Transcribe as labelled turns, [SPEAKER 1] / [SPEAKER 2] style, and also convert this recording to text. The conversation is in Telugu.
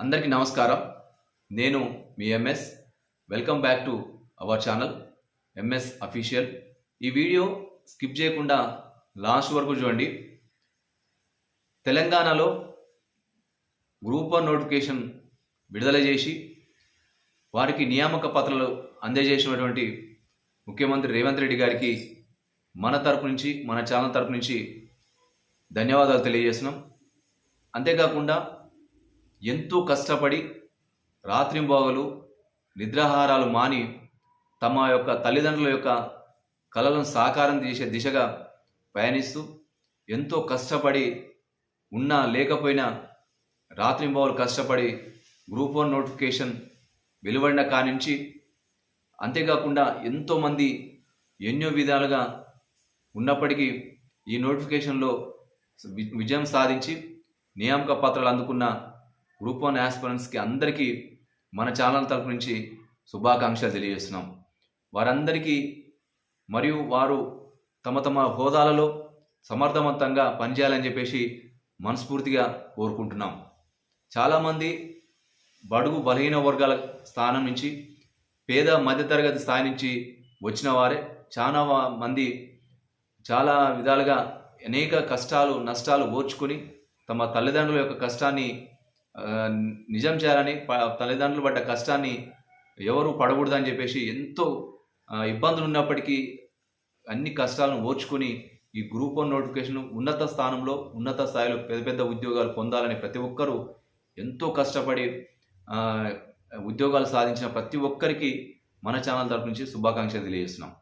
[SPEAKER 1] అందరికీ నమస్కారం. నేను మీ MS. Welcome back to our channel MS official. ఈ వీడియో స్కిప్ చేయకుండా లాస్ట్ వరకు చూడండి. తెలంగాణలో గ్రూప్ 1 నోటిఫికేషన్ విడుదల చేసి వారికి నియామక పత్రాలు అందజేసినటువంటి ముఖ్యమంత్రి రేవంత్ రెడ్డి గారికి మన తరపు నుంచి, మన ఛానల్ తరపు నుంచి ధన్యవాదాలు తెలియజేస్తున్నాం. అంతేకాకుండా ఎంతో కష్టపడి రాత్రింబవలు నిద్రాహారాలు మాని తమ యొక్క తల్లిదండ్రుల యొక్క కలలను సాకారం చేసే దిశగా పయనిస్తూ ఎంతో కష్టపడి ఉన్నా లేకపోయినా రాత్రింబవలు కష్టపడి గ్రూప్ 1 నోటిఫికేషన్ వెలువడిన కానించి అంతేకాకుండా ఎంతోమంది ఎన్నో విధాలుగా ఉన్నప్పటికీ ఈ నోటిఫికేషన్లో విజయం సాధించి నియామక పత్రాలు అందుకున్న గ్రూప్ 1 ఆస్పిరెంట్స్కి అందరికీ మన ఛానల్ తరపు నుంచి శుభాకాంక్షలు తెలియజేస్తున్నాం. వారందరికీ మరియు వారు తమ తమ హోదాలలో సమర్థవంతంగా పనిచేయాలని చెప్పేసి మనస్ఫూర్తిగా కోరుకుంటున్నాం. చాలామంది బడుగు బలహీన వర్గాల స్థానం నుంచి, పేద మధ్యతరగతి స్థాయి నుంచి వచ్చిన వారే చాలా మంది చాలా విధాలుగా అనేక కష్టాలు నష్టాలు ఓర్చుకొని తమ తల్లిదండ్రుల యొక్క కష్టాన్ని నిజం చేయాలని, తల్లిదండ్రులు పడ్డ కష్టాన్ని ఎవరు పడకూడదని చెప్పేసి ఎంతో ఇబ్బందులు ఉన్నప్పటికీ అన్ని కష్టాలను ఓర్చుకొని ఈ గ్రూప్ 1 నోటిఫికేషన్ ఉన్నత స్థానంలో, ఉన్నత స్థాయిలో పెద్ద పెద్ద ఉద్యోగాలు పొందాలని ప్రతి ఒక్కరూ ఎంతో కష్టపడి ఉద్యోగాలు సాధించిన ప్రతి ఒక్కరికి మన ఛానల్ తరపు నుంచి శుభాకాంక్షలు తెలియజేస్తున్నాం.